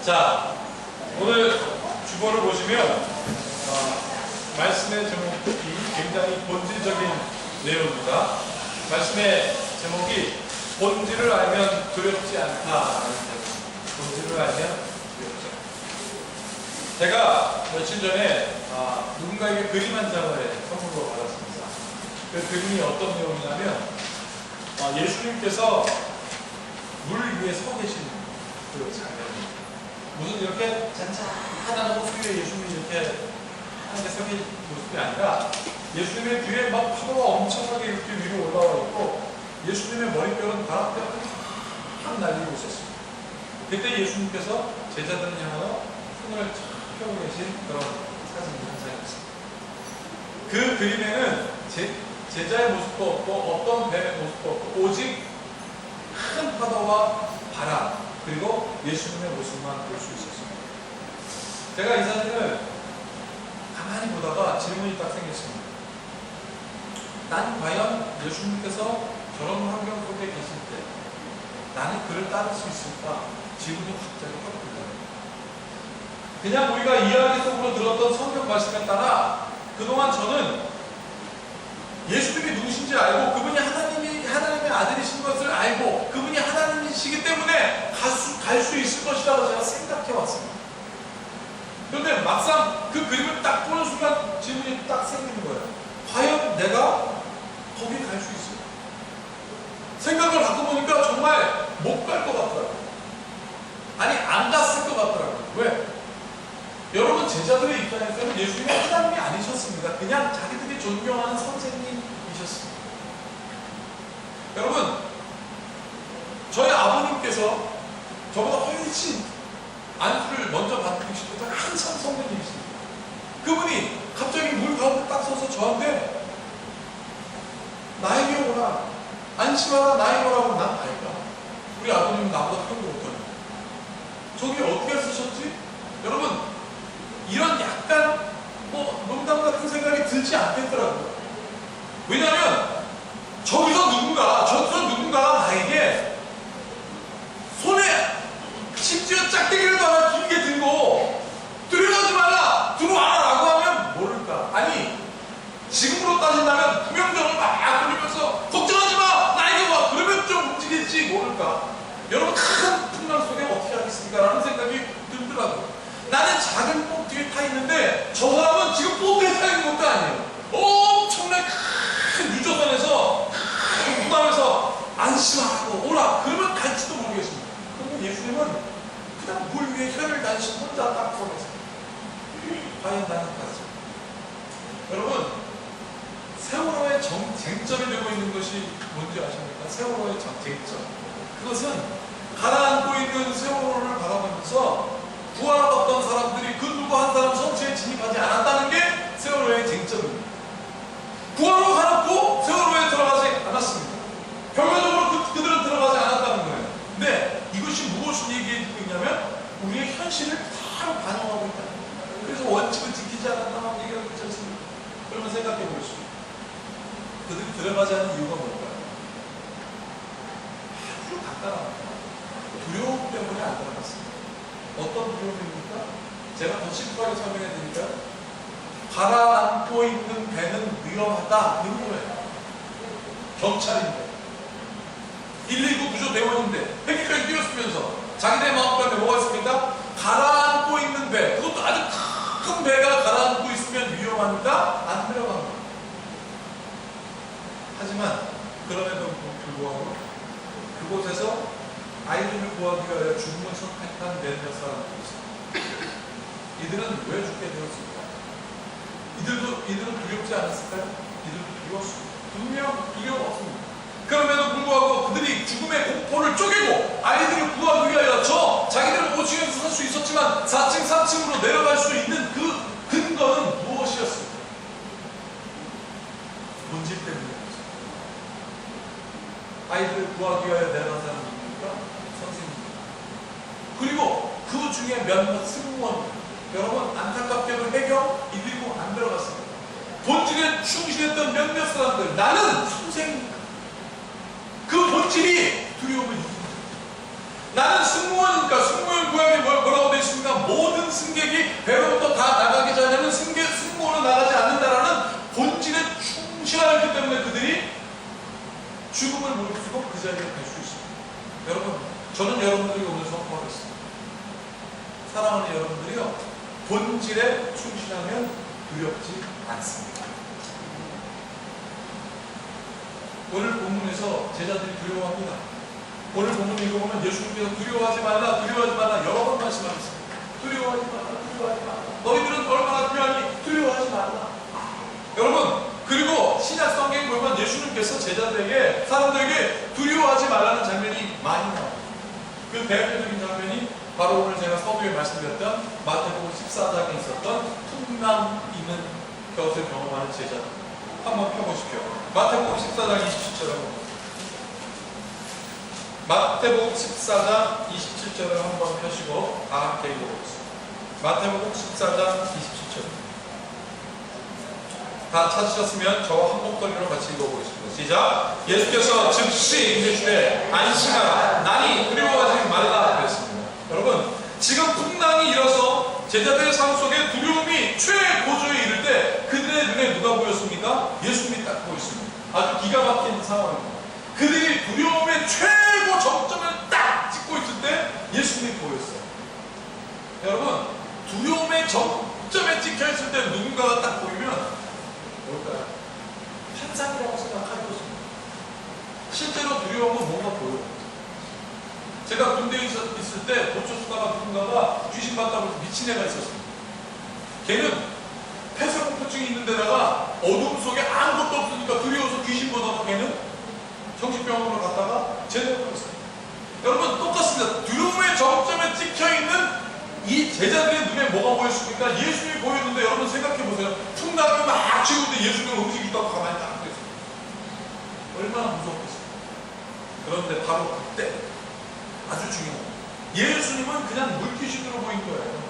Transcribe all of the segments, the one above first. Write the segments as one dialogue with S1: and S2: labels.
S1: 자, 오늘 주보를 보시면 말씀의 제목이 굉장히 본질적인 내용입니다. 말씀의 제목이 본질을 알면 두렵지 않다. 본질을 알면 두렵지 않다. 제가 며칠 전에 누군가에게 그림 한 장을 선물로 받았습니다. 그 그림이 어떤 내용이냐면 예수님께서 물 위에 서 계신 그 장면입니다. 무슨 이렇게 잔잔한 호수 위에 예수님이 이렇게 하늘에 서 계신 모습이 아니라 예수님의 뒤에 막 파도가 엄청나게 이렇게 위로 올라와 있고 예수님의 머릿결은 바람대로 확 날리고 있었습니다. 그때 예수님께서 제자들을 향하여 손을 펴고 계신 그런 사진이 한 장이었습니다. 그 그림에는 제자의 모습도 없고 어떤 뱀의 모습도 없고 오직 큰 파도와 바람 그리고 예수님의 모습만 볼 수 있었습니다. 제가 이 사진을 가만히 보다가 질문이 딱 생겼습니다. 난 과연 예수님께서 저런 환경 속에 계실 때 나는 그를 따를 수 있을까? 질문이 갑자기 확 들어요. 그냥 우리가 이야기 속으로 들었던 성경 말씀에 따라 그동안 저는 예수님이 누구신지 알고 그분이 하나님의 아들이신 것을 알고 그분이 하나님이시기 때문에 갈 수 있을 것이라고 제가 생각해 왔습니다. 그런데 막상 그 그림을 딱 보는 순간 질문이 딱 생기는 거예요. 과연 내가 거기 갈 수 있을까? 생각을 바꿔보니까 정말 못 갈 것 같더라고요. 아니 안 갔을 것 같더라고요. 왜? 여러분 제자들의 입장에서는 예수님이 하나님이 아니셨습니다. 그냥 자기들이 존경하는 선생님이셨습니다. 여러분 저희 아버님께서 저보다 훨씬 안수를 먼저 받으시고 한참 성령님이십니다. 그분이 갑자기 물 가운데 딱 서서 저한테 나에게 오라 안심하라 나에게 오라고 난 갈까? 우리 아버님은 나보다 형도 못하네. 저기 어떻게 쓰셨지? 여러분 이런 약간 농담 같은 생각이 들지 않겠더라고요. 왜냐하면 저기서 누군가가 나에게 손에 심지어 짝대기를 하나 길게 들고 두려워하지 마라 들어와라 라고 하면 모를까. 아니 지금으로 따진다면 구명정을 막 돌리면서 걱정하지 마 나에게 와 그러면 좀 움직일지 모를까. 여러분 큰 풍랑 속에 어떻게 하겠습니까? 라는 생각이 들더라고요. 나는 작은 봇 뒤에 타 있는데 저 사람은 지금 보트에 타 있는 것도 아니에요. 엄청나게 큰 유조선에서 큰 무당에서 안심하라고 오라 그러면 갈지도 모르겠습니다. 그러면 예수님은 그냥 물 위에 혀를 다니시고 혼자 딱 서 계세요. 과연 나는 갔습니다. 여러분 세월호의 쟁점이 되고 있는 것이 뭔지 아십니까? 세월호의 쟁점. 그것은 가라앉고 있는 세월호를 바라보면서 구원받던 사람들이 그 누구 한 사람 성취에 진입하지 않았다는 게 세월호의 쟁점입니다. 구원으로 가놓고 세월호에 들어가지 않았습니다. 결과적으로 그들은 들어가지 않았다는 거예요. 근데 이것이 무엇을 얘기해주고 있냐면 우리의 현실을 바로 반영하고 있다. 그래서 원칙을 지키지 않았다는 얘기를 하지 않습니까? 그러면 생각해 보겠습니다. 그들이 들어가지 않은 이유가 뭘까요? 아주 간단합니다. 두려움 때문에 안 들어갔습니다. 어떤 두려움입니까? 제가 더 심플하게 설명해 드릴까요? 가라앉고 있는 배는 위험하다 이런 거예요. 경찰인데 119 구조대원인데 헬기까지 뛰었으면서 자기네 마음속에 뭐가 있습니까? 가라앉고 있는 배 그것도 아주 큰 배가 가라앉고 있으면 위험하니까 안 들어간 거예요. 하지만 그럼에도 불구하고 그곳에서 아이들을 구하기 위하여 죽음을 선택한 몇몇 사람들이 있습니다. 이들은 왜 죽게 되었을까? 이들은 두렵지 않았을까요? 이들도 두려웠습니다. 분명 두려웠습니다. 그럼에도 불구하고 그들이 죽음의 공포를 쪼개고 아이들을 구하기 위하여 자기들은 5층에서 살 수 있었지만 4층, 3층으로 내려갈 수 있는 그 근거는 무엇이었을까? 본질 때문이었습니다. 아이들을 구하기 위하여 내려간 사람은 누굽니까? 선생님입니다. 그리고 그 중에 몇몇 승무원 여러분 안타깝게도 해경 119 안 들어갔습니다. 본질에 충실했던 몇몇 사람들 나는 선생입니다. 그 본질이 두려움을 이깁니다. 나는 승무원이니까 승무원 구약에 뭐라고 되어 있습니까? 모든 승객이 배로부터 다 나가기 전에는 승무원은 나가지 않는다라는 본질에 충실하였기 때문에 그들이 죽음을 무릅쓰고 그 자리에 갈 수 있습니다. 여러분, 저는 여러분들이 오늘 선포하겠습니다. 사랑하는 여러분들이요, 본질에 충실하면 두렵지 않습니다. 오늘 본문에서 제자들이 두려워합니다. 오늘 본문 읽어보면 예수님께서 두려워하지 말라, 두려워하지 말라 여러 번 말씀하셨습니다. 두려워하지 말라, 두려워하지 말라. 너희들은 얼마나 필요하니 두려워하지 말라. 여러분, 그리고 신약 성경에 보면 예수님께서 제자들에게, 사람들에게 두려워하지 말라는 장면이 많이 나와요. 그 대표적인 장면이 바로 오늘 제가 서두에 말씀드렸던 마태복음 14장에 있었던 풍랑 있는 곁을 경험하는 제자들. 한번 펴보십시오. 마태복음 14장 27절을 한번. 마태복음 14장 27절을 한번 펴시고 다 함께 읽어보겠습니다. 마태복음 14장 27절. 다 찾으셨으면 저와 한 목소리로 같이 읽어보겠습니다. 시작! 예수께서 즉시 이르시되 안심하라, 나니 두려워하지 말라 그랬습니다. 여러분, 지금 풍랑이 일어서 제자들의 삶 속에 두려움이 최고조에 이를 때 그들의 눈에 누가 보였습니까? 예수님이 딱 보였습니다. 아주 기가 막힌 상황입니다. 그들이 두려움의 최고 정점을 딱 찍고 있을 때 예수님이 보였어요. 여러분, 두려움의 정점에 찍혀있을 때 누군가가 딱 보이면 뭘까요? 환상이라고 생각할 것입니다. 실제로 두려움은 뭔가 보여요. 제가 군대에 있을 때 보초수다가 누군가가 귀신 봤다고 해서 미친 애가 있었습니다. 걔는 폐쇄공포증이 있는 데다가 어둠 속에 아무것도 없으니까 두려워서 귀신 보다가 걔는 정신병원으로 갔다가 제대했어요. 여러분, 똑같습니다. 두려움의 정점에 찍혀있는 이 제자들의 눈에 뭐가 보였습니까? 예수님이 보였는데 여러분 생각해보세요. 풍랑이 막 치고 있는데 예수님은 움직이다가 가만히 딱 있어요. 얼마나 무섭겠어요. 그런데 바로 그때 아주 중요합니다. 예수님은 그냥 물귀신으로 보인 거예요.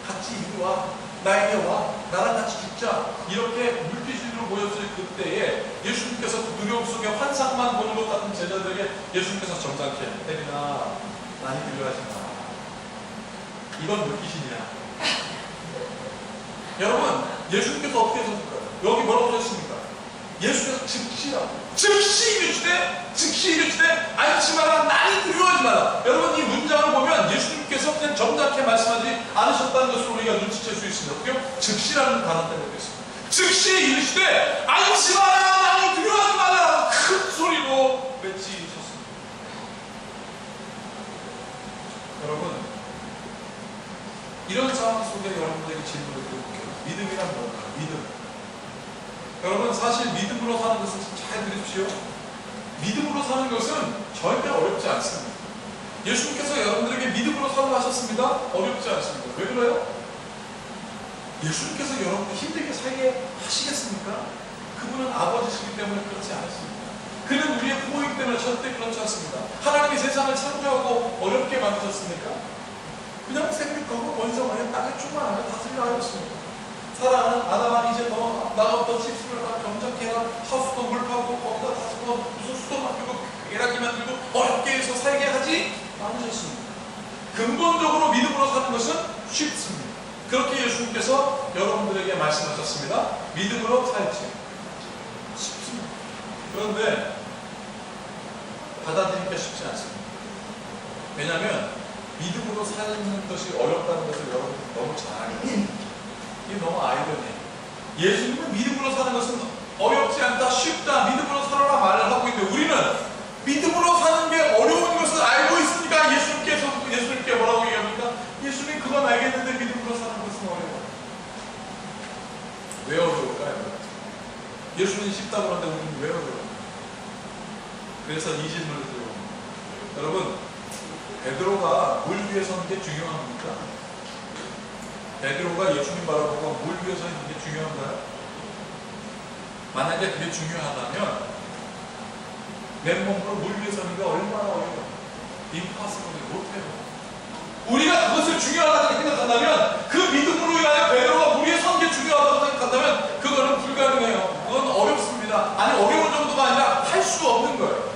S1: 같이 이리 와, 나에게 와, 나랑 같이 죽자, 이렇게 물귀신으로 보였을 그때에 예수님께서 그 두려움 속에 환상만 보는 것 같은 제자들에게 예수님께서 점잖게 혜린아, 많이 두려워하지 마, 이건 물귀신이야. 여러분, 예수님께서 어떻게 하셨을까요? 여기 뭐라고 하셨습니까? 예수께서 즉시 이르시되 안심하라, 나니 두려워하지 마라. 여러분, 이 문장을 보면 예수님께서 그냥 점잖게 말씀하지 않으셨다는 것을 우리가 눈치챌 수 있습니다. 어떻게요? 즉시라는 단어 때문에 그렇습니다. 즉시 이르시되 안심하라, 나니 두려워하지 마라, 큰 소리로 외치셨습니다. 여러분, 이런 상황 속에 여러분들에게 질문을 드릴게요. 믿음이란 뭘까요? 믿음. 여러분, 사실 믿음으로 사는 것은 잘 들으십시오. 믿음으로 사는 것은 절대 어렵지 않습니다. 예수님께서 여러분들에게 믿음으로 살라 하셨습니다. 어렵지 않습니다. 왜 그래요? 예수님께서 여러분들 힘들게 살게 하시겠습니까? 그분은 아버지시기 때문에 그렇지 않습니다. 그는 우리의 부모이기 때문에 절대 그렇지 않습니다. 하나님이 세상을 창조하고 어렵게 만드셨습니까? 그냥 생육하고 원성하여 땅에 충만하여 다스리라 하였습니다. 사랑하는 아담아, 이제 너 나가부터 집수를 다 경작해 해라. 하수도 물 파고 거기다 다스고 무슨 수도 만들고 에라기 만들고 어렵게 해서 살게 하지 않으셨습니다. 근본적으로 믿음으로 사는 것은 쉽습니다. 그렇게 예수님께서 여러분들에게 말씀하셨습니다. 믿음으로 살지 쉽습니다. 그런데 받아들이기가 쉽지 않습니다. 왜냐하면 믿음으로 사는 것이 어렵다는 것을 여러분들이 너무 잘 알고 있습니다. 이게 너무 아이러니해요. 예수님은 믿음으로 사는 것은 어렵지 않다, 쉽다, 믿음으로 살아라 말을 하고 있는데 우리는 믿음으로 사는 게 어려운 것을 알고 있으니까 예수님께 뭐라고 얘기합니까? 예수님 그건 알겠는데 믿음으로 사는 것은 어려워요. 왜 어려울까요? 예수님이 쉽다고 하는데 우리는 왜 어려워요? 그래서 이 질문을 드려요. 여러분, 베드로가 물 위에 서는 게 중요합니까? 베드로가 예수님 바라보고 물 위에 서는 게 중요한가요? 만약에 그게 중요하다면 맨몸으로 물 위에 서는 게 얼마나 어려워요? 임파서블이 못해요. 우리가 그것을 중요하다고 생각한다면, 그 믿음으로 인하여 베드로가 물 위에 서는 게 중요하다고 생각한다면 그거는 불가능해요. 그건 어렵습니다. 아니, 어려운 정도가 아니라 할 수 없는 거예요.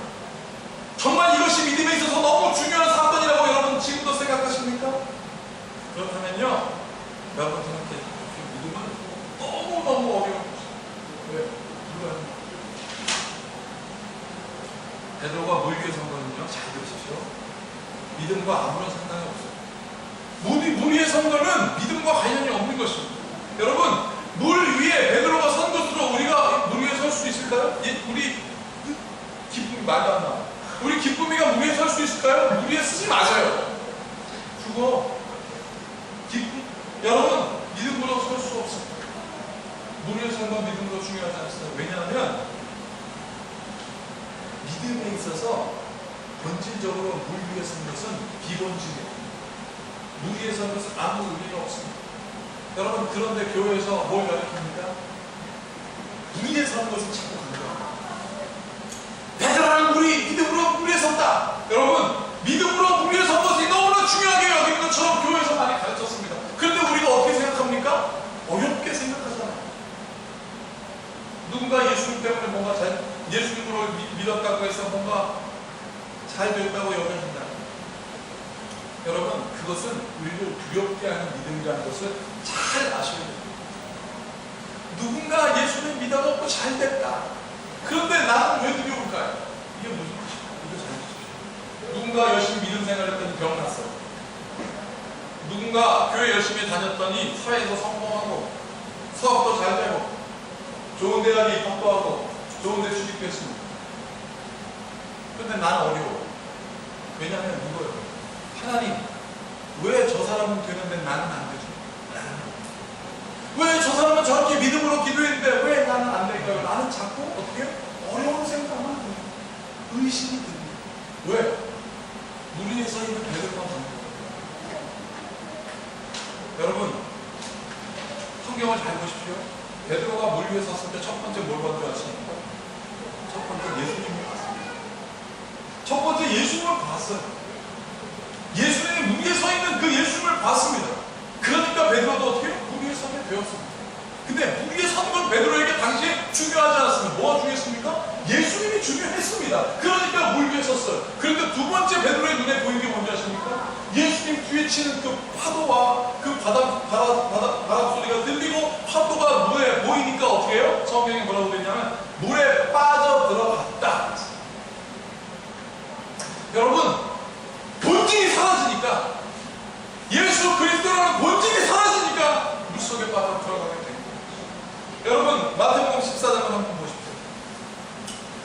S1: 정말 이것이 믿음에 있어서 너무 중요한 사건이라고 물 위에 선 거는요, 잘 들으십시오. 믿음과 아무런 상관이 없어요. 물 위에 선 거는 믿음과 관련이 없는 것입니다. 여러분, 물 위에 베드로가 선 것으로 우리가 물 위에 설 수 있을까요? 우리 기쁨이 말도 안 나와요. 우리 기쁨이가 물 위에 설 수 있을까요? 물 위에 쓰지 마세요. 죽어. 여러분, 믿음으로 설 수 없습니다. 물 위에 선 건 믿음으로 중요하지 않습니다. 왜냐하면 믿음에 있어서 본질적으로 물 위에 선 것은 비본질이에요. 물 위에 선 것은 아무 의미가 없습니다. 여러분, 그런데 교회에서 뭘 가르칩니까? 물 위에 선 것을 자꾸 강조합니다. 베드로는 믿음으로 물 위에 섰다. 여러분, 믿음으로 물 위에 선 것이 너무나 중요하게 여기는 것처럼 교회에서 많이 가르쳤습니다. 그런데 우리가 어떻게 생각합니까? 어렵게 생각하잖아요. 누군가 예수님 때문에 뭔가 예수님으로 믿었다고 해서 뭔가 잘 됐다고 여겨진다. 여러분, 그것은 우리를 두렵게 하는 믿음이라는 것을 잘 아셔야 됩니다. 누군가 예수님 믿어갖고 잘 됐다. 그런데 나는 왜 두려울까요? 이게 무슨 뜻이에요? 이거 잘 보십시오. 누군가 열심히 믿음 생활했더니 병 났어요. 누군가 교회 열심히 다녔더니 사회에서 성공하고 사업도 잘 되고 좋은 대학에 입학도 하고 좋은 데 취직했습니다. 그런데 나는 어려워. 왜냐하면 이거예요. 하나님, 왜 저 사람은 되는데 나는 안 되죠? 왜 저 사람은 저렇게 믿음으로 기도했는데 왜 나는 안 될까요? 나는 자꾸 어떻게 어려운 생각만 해요. 의심이 듭니다. 왜? 물 위에 서 있는 베드로가 뭡니까? 여러분, 성경을 잘 보십시오. 베드로가 물 위에 섰을 때 첫 번째 뭘 먼저 하십니까? 첫 번째 예수님을 봤습니다. 첫 번째 예수님을 봤어요. 예수님이 물 위에 서 있는 그 예수님을 봤습니다. 그러니까 베드로도 어떻게 물 위에 서게 되었습니다. 근데 물 위에 선 건 베드로에게 당시에 중요하지 않았습니다. 뭐가 중요했습니까? 예수님이 중요했습니다. 그러니까 물 위에 섰어요. 그런데 두 번째 베드로의 눈에 보이는 게 뭔지 아십니까? 예수님 뒤에 치는 그 파도와 그 바람 소리가 들리고 파도가 물에 보이니까 어떻게 해요? 성경에 뭐라고 되냐면 물에 빠져 들어갔다. 여러분, 본질이 사라지니까, 예수 그리스도라는 본질이 사라지니까 물속에 빠져 들어가게 됩니다. 여러분, 마태복음 14장을 한번 보십시오.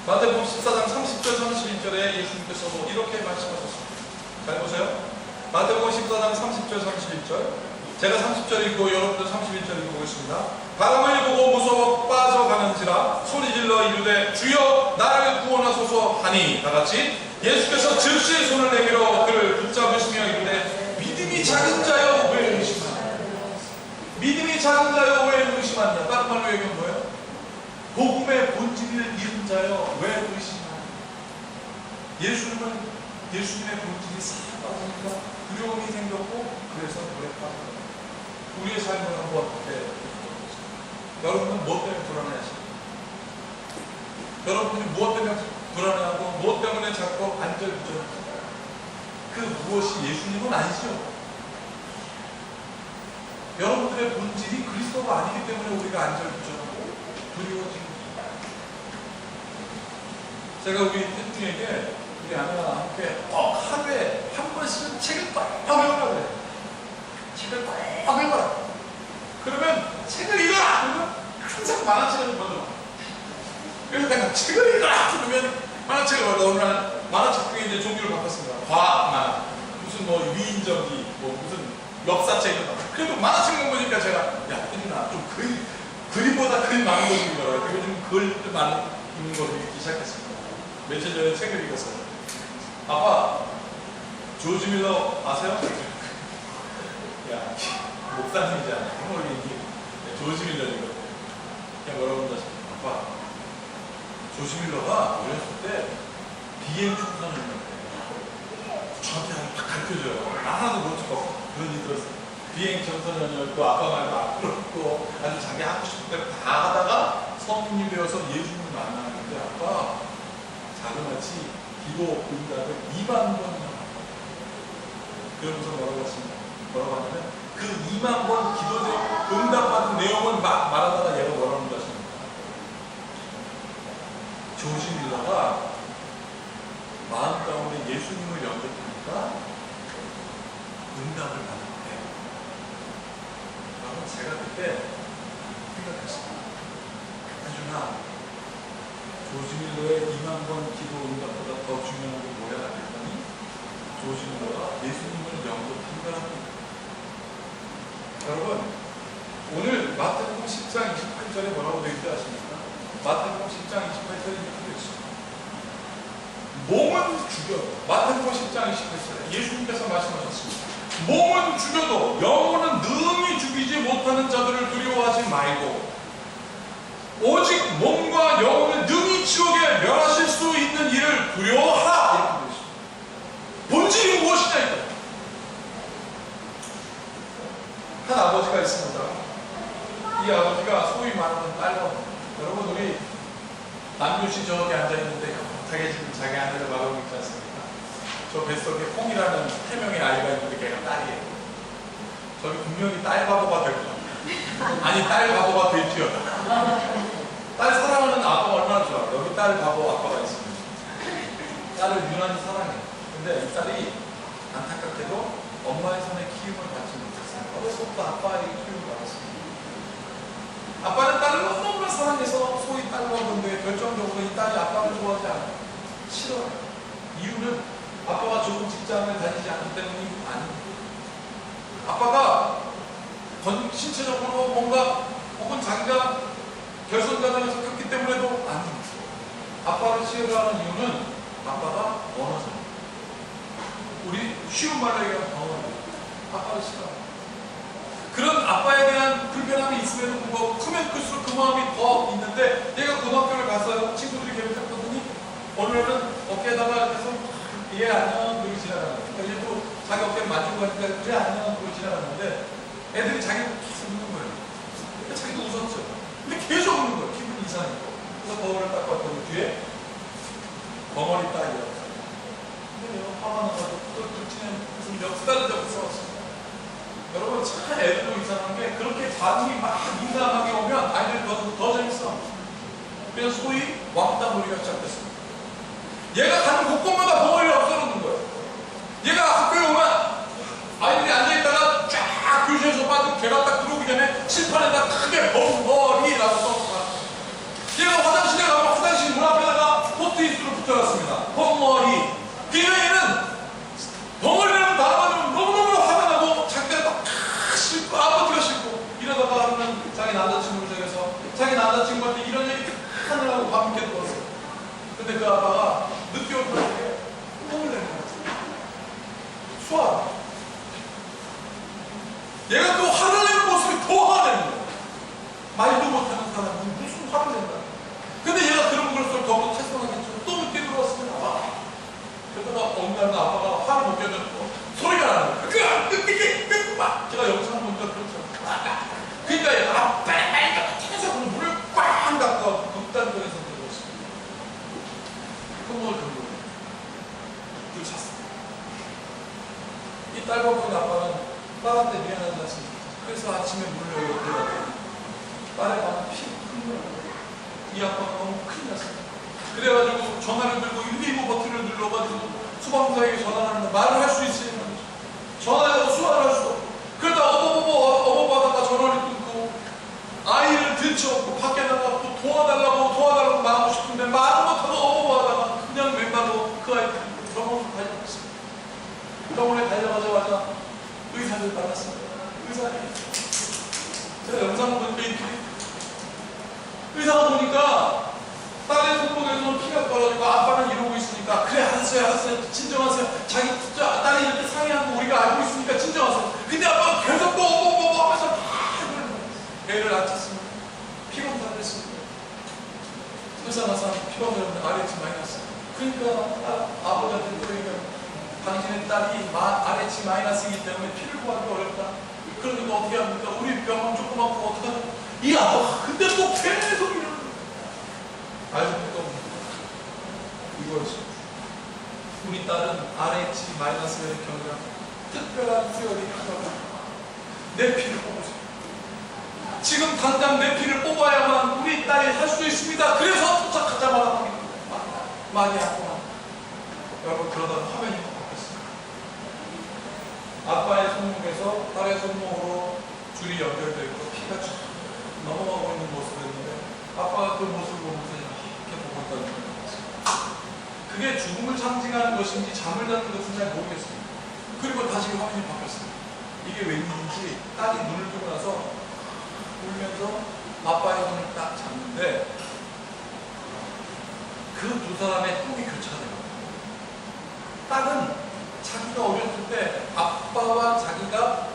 S1: 마태복음 14장 30절 31절에 예수님께서도 이렇게 말씀하셨습니다. 잘 보세요. 마태복음 14장 30절 31절. 제가 30절 읽고 여러분들 31절 읽어보겠습니다. 바람을 보고 무서워 빠져가는지라 소리질러 이르되 주여 나를 구원하소서 하니, 다같이 예수께서 즉시 손을 내밀어 그를 붙잡으시며 이르되 믿음이 작은 자여 왜 의심하냐? 믿음이 작은 자여 왜 의심하냐? 다른 말로 얘기하면 뭐예요? 복음의 본질을 잃은 자여 왜 의심하냐? 예수님의 본질이 싹 빠지니까 두려움이 생겼고, 그래서 물에 빠져요. 우리의 삶을 한번 어떻게 여러분은 무엇 때문에 불안해하십니까? 여러분이 무엇 때문에 불안해하고 무엇 때문에 자꾸 안절부절합니까? 그 무엇이 예수님은 아니죠. 여러분들의 본질이 그리스도가 아니기 때문에 우리가 안절부절하고 두려워지는 거예요. 제가 우리 혜중에게 우리 아내와 함께 하루에 한 번씩은 책을 꼭 읽으라고 그래요. 책을 꼭 읽어라. 그러면 책을 읽어라! 그러면 항상 만화책을 보죠. 그래서 내가 책을 읽어라! 그러면 만화책을 보고, 어느 날 만화책 중에 이제 종류를 바꿨습니다. 과학 만화, 무슨 뭐 위인전기, 뭐 무슨 역사책 이런 거. 그래도 만화책만 보니까 제가, 야, 혜준아, 좀 그림보다 글 많은 거 읽어라. 그리고 좀 글 많은 거 읽기 시작했습니다. 며칠 전에 책을 읽었어요. 아빠, 조지 밀러 아세요? 야, 목사님이잖아. 모르겠니? 조지 밀러니까. 그냥 뭐라고 한다 싶어. 아빠, 조지 밀러가 어렸을 때 비행 청소년이었대. 저한테 딱 가르쳐줘요. 하나도 못 듣고 그런 일 들었어요. 비행 청소년이었고, 아빠 말도 안 들었고, 아주 자기 하고 싶은 대로 다 하다가 성인이 되어서 예수님을 만나는데, 아빠, 자그마치 기도 응답을 2만 번 그러면서 뭐라고 하냐면 그 2만 번 기도 응답받은 내용을 막 말하다가 얘가 뭐라고 한다 하십니까? 조지 밀러가 응답을 받을 때 여러분 제가 그때 생각했습니다. 하준아, 조지밀러의 2만 번 기도 응답보다 더 중요한 게 뭐야? 했더니 조지밀러가 예수님을 영접한 거랍니다. 여러분, 오늘 마태복음 10장 28절에 뭐라고 되어 있지 아십니까? 마태복음 10장 28절에 이렇게 되어 있습니다. 몸은 죽여도, 마태복음 10장 28절에 예수님께서 말씀하셨습니다. 몸은 죽여도 영혼은 능히 죽이지 못하는 자들을 두려워하지 말고 오직 몸과 영혼을 능히 지옥에 멸하실 수 있는 이를 두려워하라. 이렇게 되어 있습니다. 본질이 무엇이냐 이거예요. 한 아버지가 있습니다. 이 아버지가 소위 말하는 딸로, 여러분 우리 남규씨 저기 앉아있는데 갑자기 지금 자기 아내를 말하고 있지 않습니까? 저 뱃속에 홍이라는 3명의 아이가 있는데 걔가 딸이에요. 저기 분명히 딸 바보가 될 것 같아요. 아니 딸 바보가 될지어다. 딸 사랑하는 아빠가 얼마나 좋아. 여기 딸 바보 아빠가 있습니다. 딸을 유난히 사랑해요. 근데 이 딸이 안타깝게도 엄마의 손에 키움을 받지 못했어요. 어려서부터 아빠에게 키움을 받았습니다. 아빠는 딸을 너무나 사랑해서 소위 딸로 하는데 결정적으로 이 딸이 아빠를 좋아하지 않아요. 싫어요. 이유는 아빠가 좋은 직장을 다니지 않기 때문이 아닙니다. 아빠가 신체적으로 뭔가 혹은 자기가 결선 과정에서 컸기 때문에도 아닙니다. 아빠를 싫어하는 이유는 아빠가 원어서입니다. 우리 쉬운 말로 얘기하면 덩어리예요. 아빠를 싫어합니다. 그런 아빠에 대한 불편함이 있음에도 불구하고 크면 클수록 그 마음이 더 있는데, 얘가 고등학교를 갔어요. 친구들이 계획했거든요. 어느 날은 어깨에다가 이렇게 해서 얘 안녕 그러고 지나가는 거예요. 그러니까 얘도 자기 어깨를 만지고 가니까 그래 안녕 그러고 지나갔는데 애들이 자기를 계속 웃는 거예요. 그러니까 자기도 웃었죠. 근데 계속 웃는 거예요. 기분이 이상하니까. 그래서 거울을 딱 봤더니 뒤에 벙어리 딸이라고. 근데 화가 나가지고 또 치는 무슨 몇 달을 잡고 싸웠습니다. 여러분 참 애들도 이상한 게 그렇게 반응이 막 민감하게 오면 아이들이 더 재밌어. 그래서 소위 왕따놀이가 시작됐습니다. 얘가 가는 곳곳마다 벙어리를 없애놓는 거예요. 얘가 학교에 오면 아이들이 앉아있다가 쫙 교실에서 빠진 걔가 딱 들어오기 전에 칠판에다 크게 벙어리라고 써놓고, 얘가 화장실에 가면 화장실 문 앞에다가 포트잇으로 붙여놨습니다. 벙어리. 그러니까 얘는 벙어리라는 단어가 너무너무 화가 나고 자기가 막 싫고 아버지가 싫고 이러다가 하루는 자기 남자친구를 저기서 자기 남자친구한테 이런 얘기 하느라고 밤늦게 누웠어요. 근데 그 아빠가 늦게 올 거에 똥을 내는 거예요. 수아. 얘가 또 화를 내는 모습이 더 화가 내는 거예요. 말도 못하는 사람이 무슨 화를 낸다. 근데 얘가 그런 걸수록 더욱더 채성하겠죠. 또 늦게 들어왔으면 아빠. 그러다가 어느 날은 아빠가 화를 못 견뎠고 소리가 나는 거예요. 제가 영상 보니까 그렇죠. 그러니까 얘가 빨리 계속 물을 꽉 닦고 극단적인 선택을 했습니다. 똥을 긁는 거예요. 그걸 찼습니다. 이 딸과 보인 아빠는 딸한테 미안하지 않습니까? 그래서 아침에 문을 열고 딸의 방은 피가 흘러요. 이 아빠가 너무 큰일 났습니다. 그래가지고 전화를 들고 119 버튼을 눌러가지고 수방사에게 전화를 하는데 말을 할 수 있으면 전화해서 수화를 할 수 없고, 그러다 어버버하다가 전화를 끊고 아이를 들쳐업고 밖에 나가고 도와달라고 말하고 싶은데 말을 못하고 어버버하다가 그냥 왼발로 그 아이를 병원으로 달려갔습니다. 병원에 달려가자마자 의사를 만났습니다. 의사님, 제가 영상을 보니까 이렇게 의사가 보니까 딸의 손목에서는 피가 떨어지고 아빠는 이러고 있으니까 그래 알았어요 진정하세요. 자기 딸이 이렇게 상해하는 거 우리가 알고 있으니까 진정하세요. 근데 아빠가 계속 또 어버버버 하면서 애를 안 찼습니다. 피검사를 했습니다. 의사 나서 피검사를 RH 마이너스. 그러니까 아버지한테 또 얘기하면 당신의 딸이 RH 마이너스이기 때문에 피를 구하기 어렵다. 그러니까 어떻게 합니까? 우리 병원 조그맣고 어떡하냐. 이 아빠가 근데 또 계속 이러는 거예요. 알고 보니까 이거였어요. 우리 딸은 RH 마이너스의 경우랑 특별한 수혈이 하다가 내 피를 뽑으세요. 지금 당장 내 피를 뽑아야만 우리 딸이 할 수 있습니다. 그래서 도착하자마자 많이 아프나. 여러분 그러다 화면이 바뀌었어요. 아빠의 손목에서 딸의 손목으로 줄이 연결되어 있고 피가 쭉 넘어가고 있는 모습이었는데 아빠가 그 모습을 보면서 이렇게 보고 있다는 거예요. 그게 죽음을 상징하는 것인지 잠을 자는 것인지 잘 모르겠습니다. 그리고 다시 화면이 바뀌었습니다. 이게 웬일인지 딸이 눈을 뜨고 나서 울면서 아빠의 손을 딱 잡는데 그 두 사람의 꿈이 교차돼요. 딸은 자기가 어렸을 때 아빠와 자기가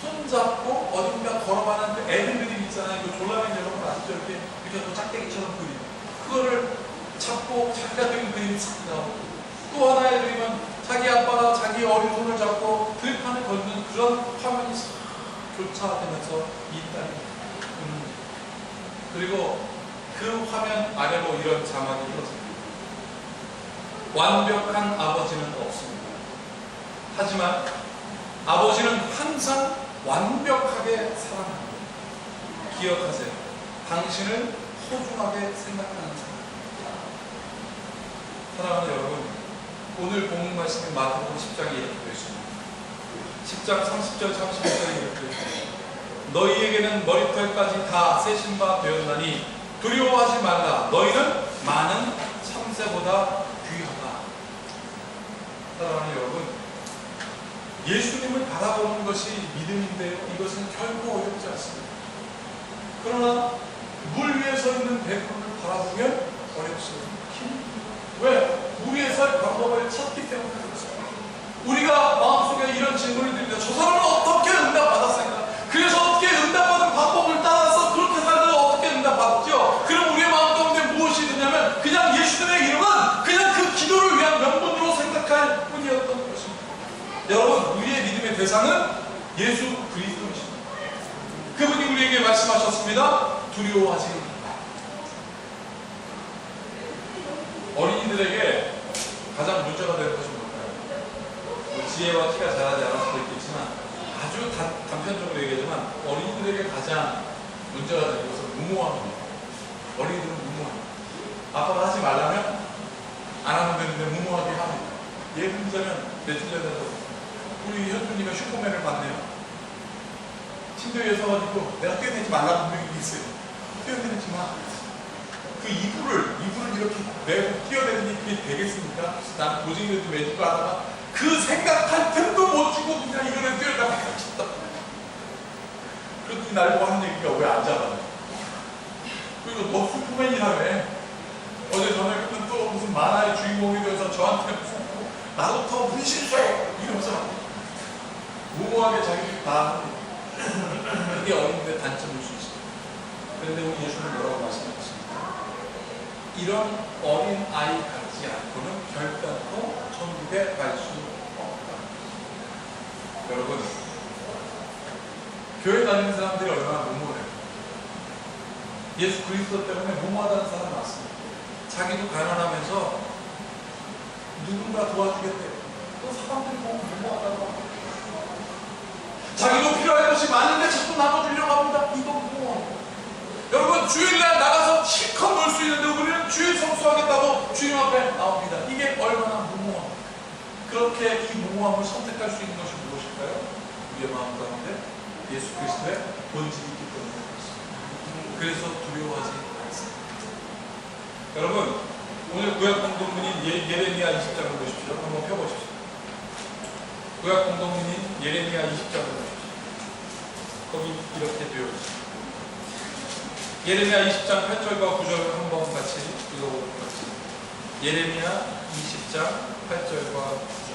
S1: 손잡고 어딘가 걸어가는 그 애들 그림 있잖아요. 그 졸라맨 여러분 아시죠? 이렇게 또 짝대기처럼 그림. 그거를 잡고 자기가 그린 그림이 싹 나오고, 또 하나의 그림은 자기 아빠가 자기 어린 손을 잡고 들판에 걷는 그런 화면이 싹 교차되면서 이 딸이 웃는 거예요. 그리고 그 화면 아래로 이런 자막이 흘러집니다. 완벽한 아버지는 없습니다. 하지만 아버지는 항상 완벽하게 사랑합니다. 기억하세요. 당신을 소중하게 생각하는 사람. 사랑하는 여러분, 오늘 본문 말씀인 마태복음 10장에 이렇게 되어 있습니다. 10장 30절 31절에 이렇게 되어 있습니다. 너희에게는 머리털까지 다 세신 바 되었나니 두려워하지 말라. 너희는 많은 참새보다 귀하다. 사랑하는 여러분, 예수님을 바라보는 것이 믿음인데요, 이것은 결코 어렵지 않습니다. 그러나 물 위에 서 있는 배구를 바라보면 어렵습니다. 왜? 우리의 살 방법을 찾기 때문에 그렇습니다. 우리가 마음속에 이런 질문을 드립니다. 저 사람은 어떻게 응답받았을까? 그래서 어떻게 응답받은 방법을 따라서 그렇게 살다가 어떻게 응답받았죠? 그럼 우리의 마음 가운데 무엇이 드냐면 그냥 예수님의 이름은 그냥 그 기도를 위한 명분으로 생각할 뿐이었던 것입니다. 여러분, 우리의 믿음의 대상은 예수 그리스도이십니다. 그분이 우리에게 말씀하셨습니다. 두려워하지 말라. 어린이들에게 가장 문제가 되는 것이 뭘까요? 지혜와 키가 자라지 않을 수도 있겠지만, 아주 단편적으로 얘기하지만 어린이들에게 가장 문제가 되는 것은 무모함입니다. 어린이들은 무모합니다. 아빠가 하지 말라면 안 하면 되는데 무모하게 합니다. 예를 들자면 며칠 전에도 우리 현주님이 슈퍼맨을 봤네요. 침대 위에 서가지고 내가 뛰어내지 말라는 분명히 있어요. 뛰어내지 마. 그 이불을 이렇게 메고 뛰어내니 그게 되겠습니까? 나는 고집이라도 매주고 하다가 그 생각한 틈도 못 주고 그냥 이거를 뛰어나가 갇혔다. 그랬더니 날 보고 하는 얘기가 왜 안 잡아요? 그리고 너 슈퍼맨이라며. 어제 저녁에는 또 무슨 만화의 주인공이 되어서 저한테 무슨 나도 더 분신해 이러면서 무모하게 자기들이 다 하는 거예요. 그게 어린이들의 단점일 수 있어요. 그런데 우리 예수는 뭐라고 말씀하셨습니까? 이런 어린 아이 같지 않고는 결단코 천국에 갈 수 없다. 여러분, 교회 다니는 사람들이 얼마나 무모해요. 예수 그리스도 때문에 무모하다는 사람 많습니다. 자기도 가난하면서 누군가 도와주겠대요. 또 사람들이 보면 무모하다고 합니다. 자기도 필요할 것이 많은데 자꾸 나눠주려고 합니다. 이거 무모합니다. 여러분, 주일날 나가서 실컷 놀 수 있는데 우리는 주일 성수하겠다고 주님 앞에 나옵니다. 이게 얼마나 무모합니까? 그렇게 이 무모함을 선택할 수 있는 것이 무엇일까요? 우리의 마음 가운데 예수 그리스도의 본질이 있기 때문에 그렇습니다. 그래서 두려워하지 않습니다. 여러분, 오늘 구약 공동문인 예레미야 20장을 보십시오. 한번 펴보십시오. 구약 공동문인 예레미야 20장을 보십시오. 거기 이렇게 되어 있습니다. 예레미야 20장 8절과 9절을 한번 같이 읽어보도록 하겠습니다. 예레미야 20장 8절과 9절.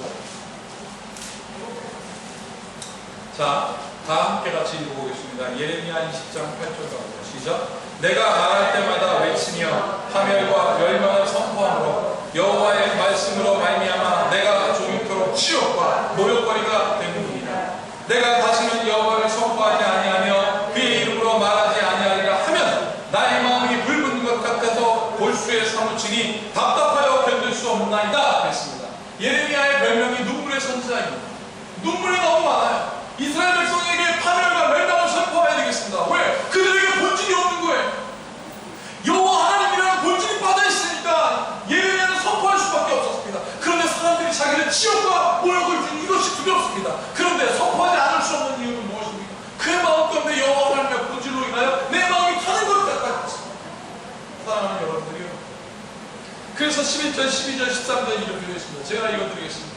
S1: 자, 다 함께 같이 읽어보겠습니다. 예레미야 20장 8절과 9절. 시작. 내가 말할 때마다 외치며 파멸과 멸망을 선포함으로 여호와의 말씀으로 말미암아 내가 종일토록 치욕과 노력거리가 되는이다. 내가 다시는 여호와를 선포하지 아니하며 그의 이름으로 말하지 아니하리라 하면 나의 마음이 붉은 것 같아서 골수에 사무치니 답답하여 견딜 수 없나이다. 그랬습니다. 예레미야의 별명이 눈물의 선지자입니다. 눈물이 너무 많아요. 이스라엘 백성에게 파멸과 멸망을 선포해야 되겠습니다. 왜? 그들에게 본질이 없는 거예요. 여호와 하나님이라는 본질이 빠져있으니까 예레미야는 선포할 수밖에 없었습니다. 그런데 사람들이 자기는 치욕과 모욕을 준 이것이 두렵습니다. 그런데 선포하지 않을 수 여기서 11절, 12절, 13절 이렇게 되어 있습니다. 제가 읽어드리겠습니다.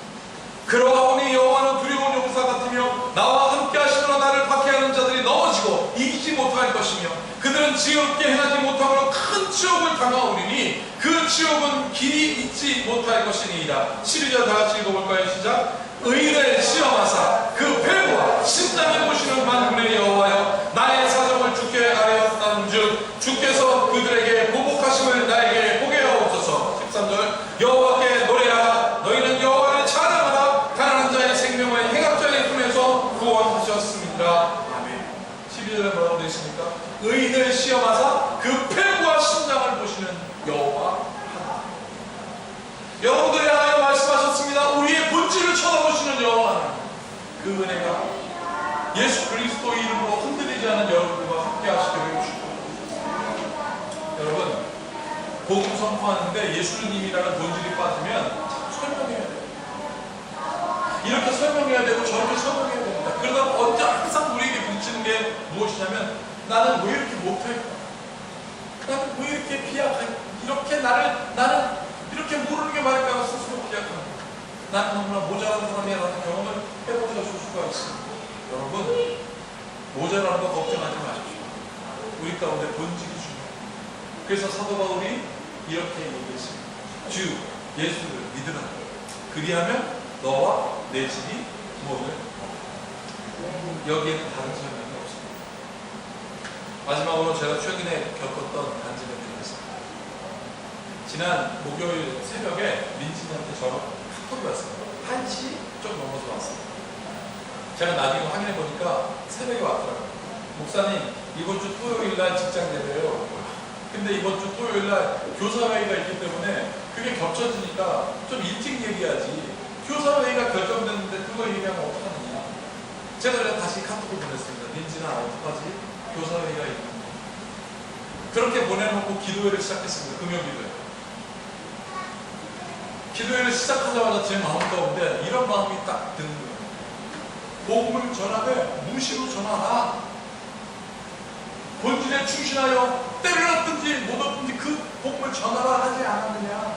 S1: 그러하오니 여호와는 두려운 용사 같으며 나와 함께 하시므로 나를 박해하는 자들이 넘어지고 이기지 못할 것이며 그들은 지혜롭게 행하지 못함으로 큰 치욕을 당하오리니 그 치욕은 길이 잊지 못할 것이니이다. 12절 다 같이 읽어볼까요? 시작. 의인을 시험하사 그 배부와 심장을 보시는 만군의 여호와여 나의 사정을 주께 아뢰었다는즉 주께서 그들에게 보복하심을 나에게 보게 하옵소서. 13절 여호와께 노래하라 너희는 여호와를 찬양하라 가난한 자의 생명을 행악자의 손에서 구원하셨습니다. 아멘. 12절에 뭐라고 되어 있습니까? 의인을 시험하사 그 배부와 심장을 보시는 여호와. 여러분들이 하나님 말씀하셨습니다. 우리의 본질을 쳐다보시는 여호와는 그 은혜가 예수 그리스도의 이름으로 흔들리지 않은 여러분들과 함께 하시기를 축복합니다. 여러분, 복음 선포하는데 예수님이라는 본질이 빠지면 설명해야 돼요. 이렇게 설명해야 되고 저렇게 설명해야 됩니다. 그러다 언제 항상 우리에게 부딪히는 게 무엇이냐면 나는 왜 이렇게 못할까? 나는 왜 이렇게 비약할까? 이렇게 나는 이렇게 모르는 게 말일까 스스로 기약합니다. 나는 너무나 모자란 사람이라는 경험을 해보셔 줄 수가 있습니다. 여러분, 모자라는 거 걱정하지 마십시오. 우리 가운데 본질이 중요해요. 그래서 사도 바울이 이렇게 얘기했습니다. 주 예수를 믿으라. 그리하면 너와 내 집이 구원을 얻으리라. 여기에는 다른 설명이 없습니다. 마지막으로 제가 최근에 겪었던 간증을 드리겠습니다. 지난 목요일 새벽에 민진이한테 전화 카톡이 왔어요. 1시 좀 넘어서 왔어요. 제가 나중에 확인해 보니까 새벽에 왔더라고요. 목사님, 이번 주 토요일 날 직장 예배예요. 근데 이번 주 토요일 날 교사회의가 있기 때문에 그게 겹쳐지니까 좀 일찍 얘기하지. 교사회의가 결정됐는데 그거 얘기하면 어떡하느냐. 제가 그래서 다시 카톡을 보냈습니다. 민진아, 어떡하지? 교사회의가 있는데. 그렇게 보내놓고 기도회를 시작했습니다. 금요일에. 기도회를 시작하자마자 제 마음 가운데 이런 마음이 딱 드는 거예요. 복음을 전하되 무시로 전하라. 본질에 충실하여 때를 얻든지 못 얻든지 그 복음을 전하라 하지 않았느냐.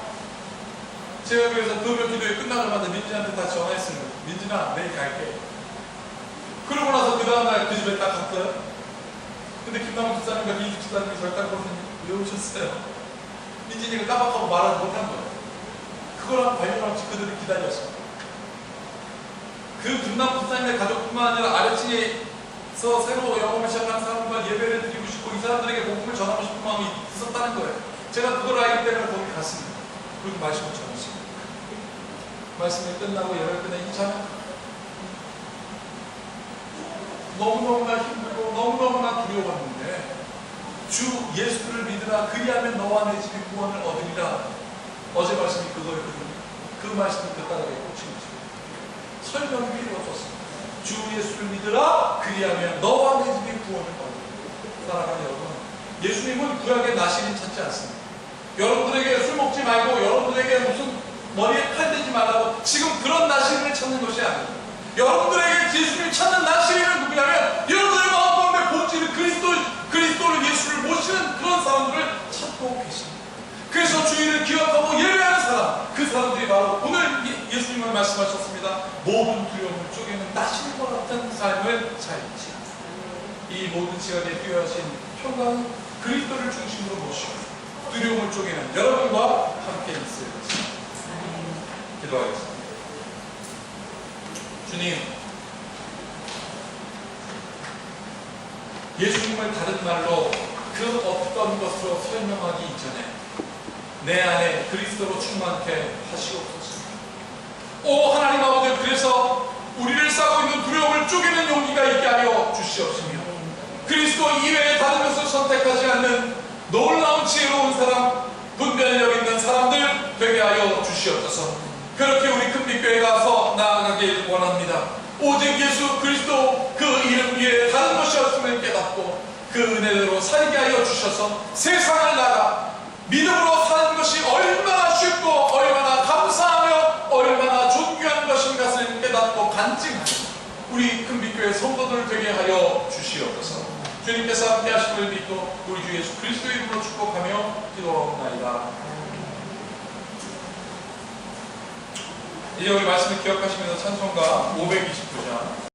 S1: 제가 그래서 금요 기도회 끝나자마자 민진한테 다시 전화했습니다. 민진아, 내일 갈게. 그러고 나서 그 다음날 그 집에 딱 갔어요. 근데 김남훈 집사님과 이집 집사님이 저를 딱 보더니 왜 오셨어요? 민진이가 깜빡하고 말하지 못한 거예요. 그걸 한 발견하고 그들을 기다렸습니다. 그 김남훈 집사님의 가족뿐만 아니라 아래층에서 새로 영업을 시작한 사람과 예배를 드리고 싶고 이 사람들에게 복음을 전하고 싶은 마음이 있었다는 거예요. 제가 그걸 알기 때문에 거기 갔습니다. 그리고 말씀을 전했습니다. 말씀이 끝나고 예배를 끝내니까 너무너무나 힘들고 너무너무나 두려웠는데 주 예수를 믿으라. 그리하면 너와 내 집이 구원을 얻으리라. 어제 말씀이 그거였거든요. 그 말씀을 듣다가 꽂힌 것입니다. 설명이 필요 없었습니다. 주 예수를 믿으라. 그리하면 너와 내 집이 구원을 얻으리라. 사랑하는 여러분, 예수님은 구약의 나시린 찾지 않습니다. 여러분들에게 술 먹지 말고 여러분들에게 무슨 머리에 칼 대지 말라고 지금 그런 나시린을 찾는 것이 아닙니다. 여러분들에게 예수님을 찾는 나시린은 누구냐면 여러분들의 마음 가운데 본질은 그리스도를 예수를 모시는 그런 사람들을 찾고 계십니다. 그래서 주의를 기억하고 예배하는 사람, 그 사람들이 바로 오늘 예수님을 말씀하셨습니다. 모든 두려움을 쪼개는 나시린과 같은 삶을 살지. 이 모든 시간에 필요하신 평강 그리스도를 중심으로 모시고 두려움을 쪼개는 여러분과 함께 있을 것입니다. 기도하겠습니다. 주님, 예수님을 다른 말로 그 어떤 것으로 설명하기 이전에 내 안에 그리스도로 충만케 하시옵소서. 오 하나님 아버지, 그래서 우리를 싸고 있는 두려움을 쪼개는 용기가 있게 하여 주시옵시며 그리스도 이외에 다른 것을 선택하지 않는 놀라운 지혜로운 사람, 분별력 있는 사람들 되게 하여 주시옵소서. 그렇게 우리 큰빛교회 가서 나아가길 원합니다. 오직 예수 그리스도 그 이름 위에 다른 것이 없음을 깨닫고 그 은혜대로 살게 하여 주셔서 세상을 나가 믿음으로 사는 것이 얼마나 쉽고 얼마나 감사하며 얼마나 존귀한 것인가를 깨닫고 간증하는 우리 큰빛교회 성도들 되게 하여 주시옵소서. 주님께서 함께 하심을 믿고 우리 주 예수 그리스도의 이름으로 축복하며 기도하옵나이다. 이제 우리 말씀을 기억하시면서 찬송가 529장